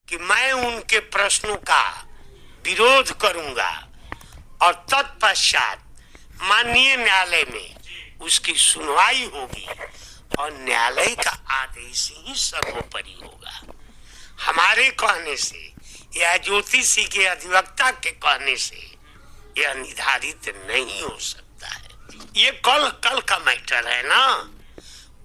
कि मैं उनके प्रश्नों का विरोध करूंगा और तत्पश्चात माननीय न्यायालय में उसकी सुनवाई होगी और न्यायालय का आदेश ही सर्वोपरि होगा। हमारे कहने से या ज्योतिषी के अधिवक्ता के कहने से यह निर्धारित नहीं हो सकता है। ये कल का मैटर है ना।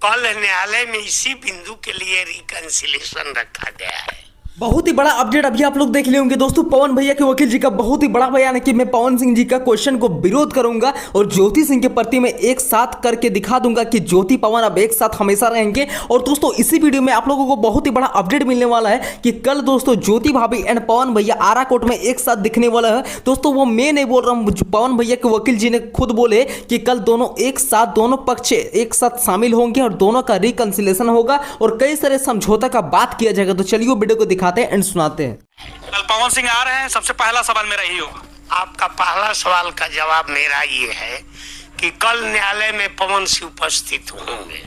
कल न्यायालय में इसी बिंदु के लिए रिकंसिलेशन रखा गया है। बहुत ही बड़ा अपडेट अभी आप लोग देख लिए होंगे दोस्तों। पवन भैया के वकील जी का बहुत ही बड़ा बयान है कि मैं पवन सिंह जी का क्वेश्चन को विरोध करूंगा और ज्योति सिंह के प्रति मैं एक साथ करके दिखा दूंगा कि ज्योति पवन अब एक साथ हमेशा रहेंगे। और दोस्तों इसी वीडियो में आप लोगों को बहुत ही बड़ा अपडेट मिलने वाला है कि कल दोस्तों ज्योति भाभी एंड पवन भैया आरा कोर्ट में एक साथ दिखने वाला है। दोस्तों वो मैं नहीं बोल रहा हूँ, पवन भैया के वकील जी ने खुद बोले कि कल दोनों एक साथ, दोनों पक्ष एक साथ शामिल होंगे और दोनों का रिकंसिलेशन होगा और कई सारे समझौता का बात किया जाएगा। तो चलिए वीडियो को दिखाते हैं एंड सुनाते हैं। कल पवन सिंह आ रहे हैं, सबसे पहला सवाल मेरा यही होगा। आपका पहला सवाल का जवाब मेरा ये है कि कल न्यायालय में पवन सिंह उपस्थित होंगे।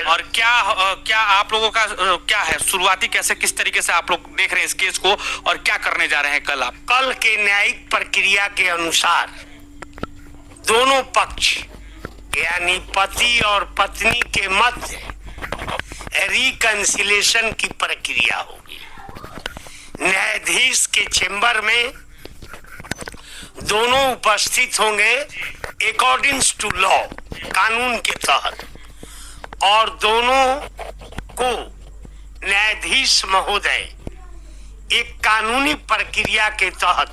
और क्या आप लोगों का क्या है शुरुआती, कैसे किस तरीके से आप लोग देख रहे हैं इस केस को और क्या करने जा रहे हैं कल आप? कल के न्यायिक प्रक्रिया के अनुसार दोनों पक्ष यानी पति और पत्नी के मध्य रिकंसिलेशन की प्रक्रिया होगी। न्यायाधीश के चेंबर में दोनों उपस्थित होंगे अकॉर्डिंग टू लॉ, कानून के तहत, और दोनों को न्यायाधीश महोदय एक कानूनी प्रक्रिया के तहत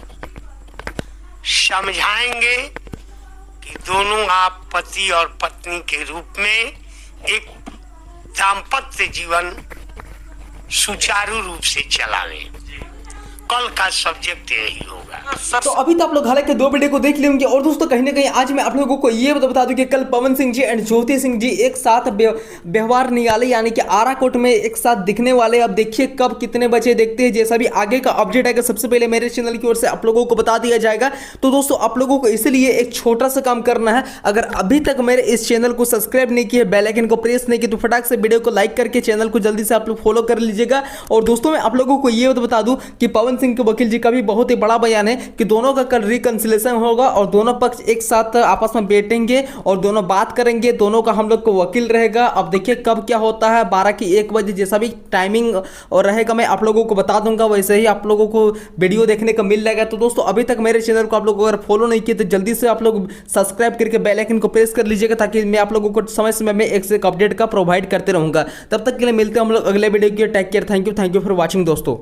समझाएंगे कि दोनों आप पति और पत्नी के रूप में एक दाम्पत्य जीवन सुचारू रूप से चलावें। कल का सब्जेक्ट यही होगा। तो अभी तो आप लोग हालांकि दो वीडियो को देख लिए होंगे और दोस्तों कहीं ना कहीं आज मैं आप लोगों को ये बता दूं कि कल पवन सिंह जी एंड ज्योति सिंह जी एक साथ व्यवहार न्यायालय यानी कि आरा कोर्ट में एक साथ दिखने वाले। अब देखिए कब कितने बजे देखते हैं, जैसा भी आगे का अपडेट आएगा सबसे पहले मेरे चैनल की ओर से आप लोगों को बता दिया जाएगा। तो दोस्तों आप लोगों को इसलिए एक छोटा सा काम करना है, अगर अभी तक मेरे इस चैनल को सब्सक्राइब नहीं किया, बेल आइकन को प्रेस नहीं किया, तो फटाक से वीडियो को लाइक करके चैनल को जल्दी से आप लोग फॉलो कर लीजिएगा। और दोस्तों मैं आप लोगों को ये बता दूं कि पवन सिंह के वकील जी का भी बहुत ही बड़ा बयान है कि दोनों का कल रिकंसिलेशन होगा और दोनों पक्ष एक साथ आपस में बैठेंगे और दोनों बात करेंगे, दोनों का हम लोग को वकील रहेगा। अब देखिए कब क्या होता है, 12 की 1 बजे जैसा भी टाइमिंग और रहेगा मैं आप लोगों को बता दूंगा, वैसे ही आप लोगों को वीडियो देखने को मिल जाएगा। तो दोस्तों अभी तक मेरे चैनल को आप लोग अगर फॉलो नहीं किए तो जल्दी से आप लोग सब्सक्राइब करके बेल आइकन को प्रेस कर लीजिएगा ताकि मैं आप लोगों को समय समय में एक से एक अपडेट का प्रोवाइड करते रहूंगा। तब तक के लिए मिलते हैं हम लोग अगले वीडियो की। Take care, thank you for watching दोस्तों।